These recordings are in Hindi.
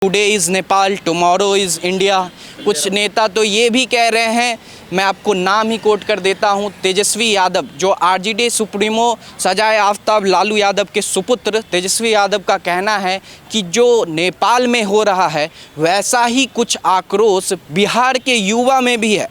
Today is Nepal, tomorrow is India. कुछ नेता तो ये भी कह रहे हैं, मैं आपको नाम ही कोट कर देता हूँ, तेजस्वी यादव जो आरजेडी सुप्रीमो सजाए आफ्ताब लालू यादव के सुपुत्र तेजस्वी यादव का कहना है कि जो नेपाल में हो रहा है वैसा ही कुछ आक्रोश बिहार के युवा में भी है।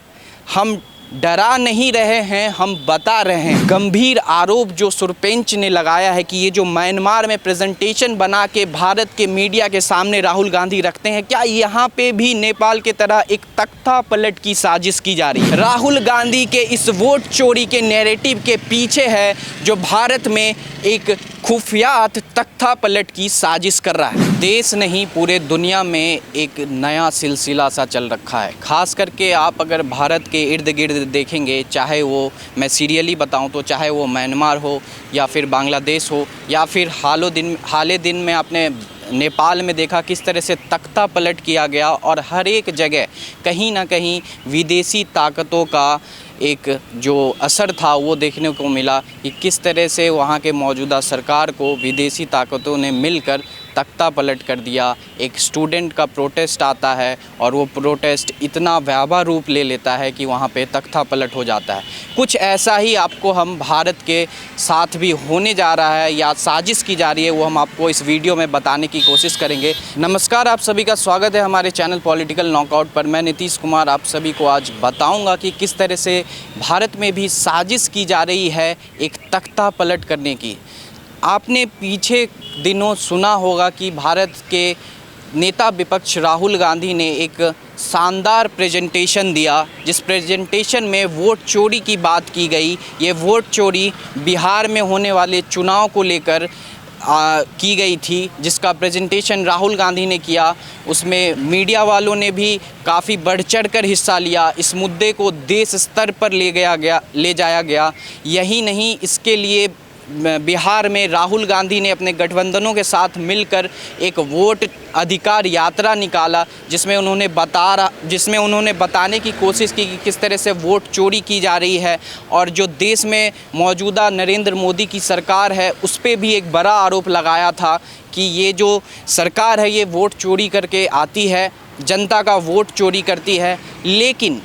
हम डरा नहीं रहे हैं, हम बता रहे हैं। गंभीर आरोप जो सुरपेंच ने लगाया है कि ये जो म्यांमार में प्रेजेंटेशन बना के भारत के मीडिया के सामने राहुल गांधी रखते हैं, क्या यहाँ पे भी नेपाल के तरह एक तख्ता पलट की साजिश की जा रही है? राहुल गांधी के इस वोट चोरी के नैरेटिव के पीछे है जो भारत में एक खुफियात तख्ता पलट की साजिश कर रहा है। देश नहीं पूरे दुनिया में एक नया सिलसिला सा चल रखा है। खास करके आप अगर भारत के इर्द गिर्द देखेंगे, चाहे वो मैं सीरियली बताऊं तो चाहे वो म्यांमार हो या फिर बांग्लादेश हो या फिर हाल दिन में आपने नेपाल में देखा किस तरह से तख्ता पलट किया गया और हर एक जगह कहीं ना कहीं विदेशी ताकतों का एक जो असर था वो देखने को मिला कि किस तरह से वहाँ के मौजूदा सरकार को विदेशी ताकतों ने मिलकर तख्ता पलट कर दिया। एक स्टूडेंट का प्रोटेस्ट आता है और वो प्रोटेस्ट इतना भयावह रूप ले लेता है कि वहाँ पे तख्ता पलट हो जाता है। कुछ ऐसा ही आपको हम भारत के साथ भी होने जा रहा है या साजिश की जा रही है, वो हम आपको इस वीडियो में बताने की कोशिश करेंगे। नमस्कार, आप सभी का स्वागत है हमारे चैनल पॉलिटिकल नॉकआउट पर। मैं नीतीश कुमार आप सभी को आज बताऊँगा कि किस तरह से भारत में भी साजिश की जा रही है एक तख्ता पलट करने की। आपने पीछे दिनों सुना होगा कि भारत के नेता विपक्ष राहुल गांधी ने एक शानदार प्रेजेंटेशन दिया, जिस प्रेजेंटेशन में वोट चोरी की बात की गई। ये वोट चोरी बिहार में होने वाले चुनाव को लेकर की गई थी, जिसका प्रेजेंटेशन राहुल गांधी ने किया। उसमें मीडिया वालों ने भी काफ़ी बढ़ चढ़ कर हिस्सा लिया। इस मुद्दे को देश स्तर पर ले जाया गया। यही नहीं, इसके लिए बिहार में राहुल गांधी ने अपने गठबंधनों के साथ मिलकर एक वोट अधिकार यात्रा निकाला, जिसमें उन्होंने बताने की कोशिश की कि किस तरह से वोट चोरी की जा रही है और जो देश में मौजूदा नरेंद्र मोदी की सरकार है उस पर भी एक बड़ा आरोप लगाया था कि ये जो सरकार है ये वोट चोरी करके आती है, जनता का वोट चोरी करती है। लेकिन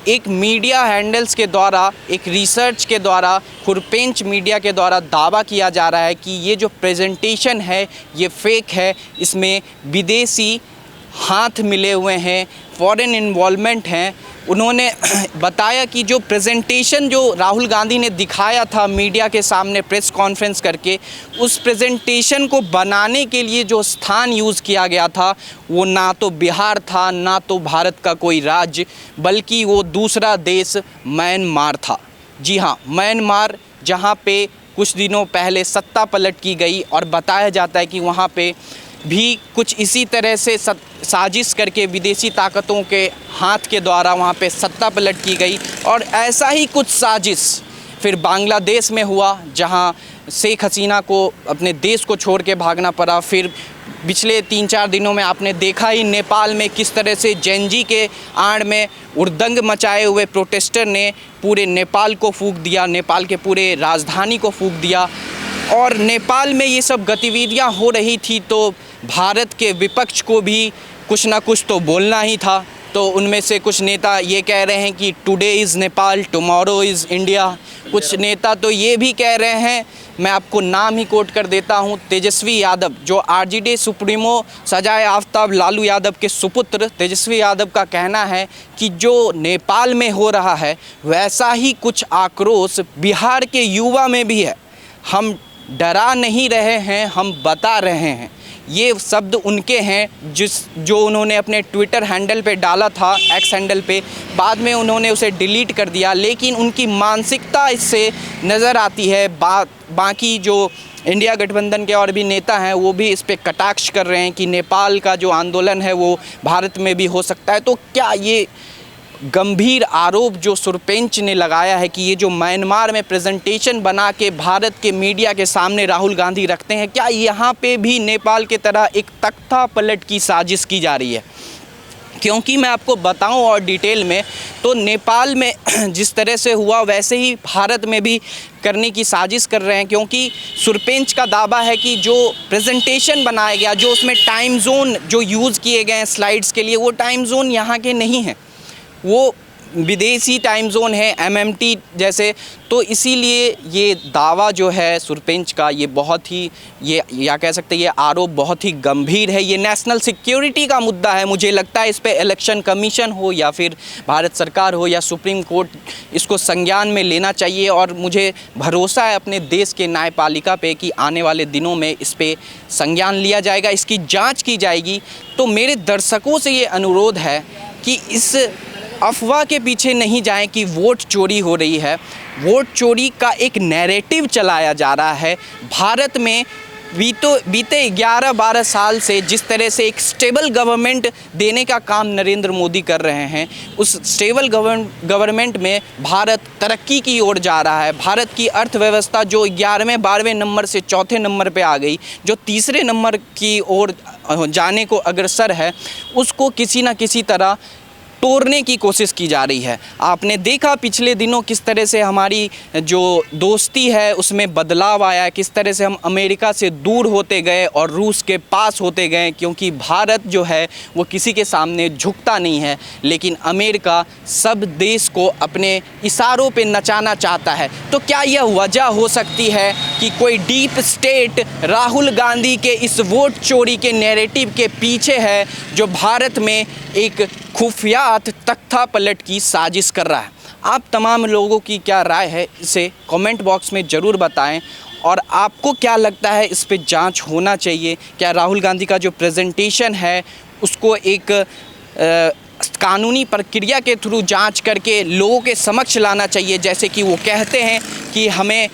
एक मीडिया हैंडल्स के द्वारा, एक रिसर्च के द्वारा, खुरपेंच मीडिया के द्वारा दावा किया जा रहा है कि ये जो प्रेजेंटेशन है ये फेक है, इसमें विदेशी हाथ मिले हुए हैं, फॉरेन इन्वॉल्वमेंट हैं। उन्होंने बताया कि जो प्रेजेंटेशन जो राहुल गांधी ने दिखाया था मीडिया के सामने प्रेस कॉन्फ्रेंस करके, उस प्रेजेंटेशन को बनाने के लिए जो स्थान यूज़ किया गया था वो ना तो बिहार था, ना तो भारत का कोई राज्य, बल्कि वो दूसरा देश म्यांमार था। जी हाँ, म्यांमार, जहाँ पे कुछ दिनों पहले सत्ता पलट की गई और बताया जाता है कि वहाँ पे भी कुछ इसी तरह से साजिश करके विदेशी ताकतों के हाथ के द्वारा वहाँ पे सत्ता पलट की गई। और ऐसा ही कुछ साजिश फिर बांग्लादेश में हुआ, जहाँ शेख हसीना को अपने देश को छोड़ के भागना पड़ा। फिर पिछले 3-4 दिनों में आपने देखा ही नेपाल में किस तरह से जेनजी के आड़ में उर्दंग मचाए हुए प्रोटेस्टर ने पूरे नेपाल को फूंक दिया, नेपाल के पूरे राजधानी को फूंक दिया। और नेपाल में ये सब गतिविधियां हो रही थी तो भारत के विपक्ष को भी कुछ ना कुछ तो बोलना ही था। तो उनमें से कुछ नेता ये कह रहे हैं कि today is Nepal, tomorrow is India. कुछ नेता तो ये भी कह रहे हैं, मैं आपको नाम ही कोट कर देता हूँ, तेजस्वी यादव जो आरजेडी सुप्रीमो सजाए आफ्ताब लालू यादव के सुपुत्र तेजस्वी यादव का कहना है कि जो नेपाल में हो रहा है वैसा ही कुछ आक्रोश बिहार के युवा में भी है। हम डरा नहीं रहे हैं, हम बता रहे हैं। ये शब्द उनके हैं जो उन्होंने अपने ट्विटर हैंडल पे डाला था, एक्स हैंडल पे। बाद में उन्होंने उसे डिलीट कर दिया, लेकिन उनकी मानसिकता इससे नज़र आती है। बाकी जो इंडिया गठबंधन के और भी नेता हैं वो भी इस पे कटाक्ष कर रहे हैं कि नेपाल का जो आंदोलन है वो भारत में भी हो सकता है। तो क्या ये गंभीर आरोप जो सुरपेंच ने लगाया है कि ये जो म्यांमार में प्रेजेंटेशन बना के भारत के मीडिया के सामने राहुल गांधी रखते हैं, क्या यहाँ पे भी नेपाल के तरह एक तख्ता पलट की साजिश की जा रही है? क्योंकि मैं आपको बताऊं और डिटेल में, तो नेपाल में जिस तरह से हुआ वैसे ही भारत में भी करने की साजिश कर रहे हैं। क्योंकि सुरपेंच का दावा है कि जो प्रेजेंटेशन बनाया गया, जो उसमें टाइम जोन जो यूज़ किए गए हैं स्लाइड्स के लिए, वो टाइम जोन यहाँ के नहीं हैं, वो विदेशी टाइम जोन है, MMT जैसे। तो इसीलिए ये दावा जो है सुरपेंच का, ये बहुत ही, ये या कह सकते हैं ये आरोप बहुत ही गंभीर है। ये नेशनल सिक्योरिटी का मुद्दा है। मुझे लगता है इस पे इलेक्शन कमीशन हो या फिर भारत सरकार हो या सुप्रीम कोर्ट इसको संज्ञान में लेना चाहिए। और मुझे भरोसा है अपने देश के न्यायपालिका पे कि आने वाले दिनों में इस पे संज्ञान लिया जाएगा, इसकी जाँच की जाएगी। तो मेरे दर्शकों से ये अनुरोध है कि इस अफवाह के पीछे नहीं जाएं कि वोट चोरी हो रही है। वोट चोरी का एक नैरेटिव चलाया जा रहा है। भारत में बीते 11-12 साल से जिस तरह से एक स्टेबल गवर्नमेंट देने का काम नरेंद्र मोदी कर रहे हैं, उस स्टेबल गवर्नमेंट में भारत तरक्की की ओर जा रहा है। भारत की अर्थव्यवस्था जो 11वें-12वें नंबर से चौथे नंबर पे आ गई, जो तीसरे नंबर की ओर जाने को अग्रसर है, उसको किसी न किसी तरह तोड़ने की कोशिश की जा रही है। आपने देखा पिछले दिनों किस तरह से हमारी जो दोस्ती है उसमें बदलाव आया, किस तरह से हम अमेरिका से दूर होते गए और रूस के पास होते गए। क्योंकि भारत जो है वो किसी के सामने झुकता नहीं है, लेकिन अमेरिका सब देश को अपने इशारों पे नचाना चाहता है। तो क्या यह वजह हो सकती है कि कोई डीप स्टेट राहुल गांधी के इस वोट चोरी के नैरेटिव के पीछे है, जो भारत में एक खुफिया तख्ता पलट की साजिश कर रहा है? आप तमाम लोगों की क्या राय है इसे कमेंट बॉक्स में ज़रूर बताएं। और आपको क्या लगता है इस पे जांच होना चाहिए? क्या राहुल गांधी का जो प्रेजेंटेशन है उसको एक कानूनी प्रक्रिया के थ्रू जांच करके लोगों के समक्ष लाना चाहिए? जैसे कि वो कहते हैं कि हमें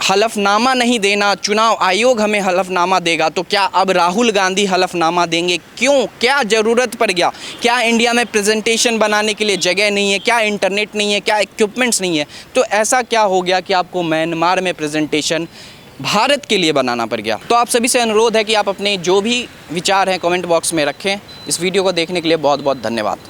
हलफनामा नहीं देना, चुनाव आयोग हमें हलफनामा देगा। तो क्या अब राहुल गांधी हलफनामा देंगे? क्यों? क्या ज़रूरत पड़ गया? क्या इंडिया में प्रेजेंटेशन बनाने के लिए जगह नहीं है? क्या इंटरनेट नहीं है? क्या इक्विपमेंट्स नहीं है? तो ऐसा क्या हो गया कि आपको म्यांमार में प्रेजेंटेशन भारत के लिए बनाना पड़ गया? तो आप सभी से अनुरोध है कि आप अपने जो भी विचार हैं कमेंट बॉक्स में रखें। इस वीडियो को देखने के लिए बहुत बहुत धन्यवाद।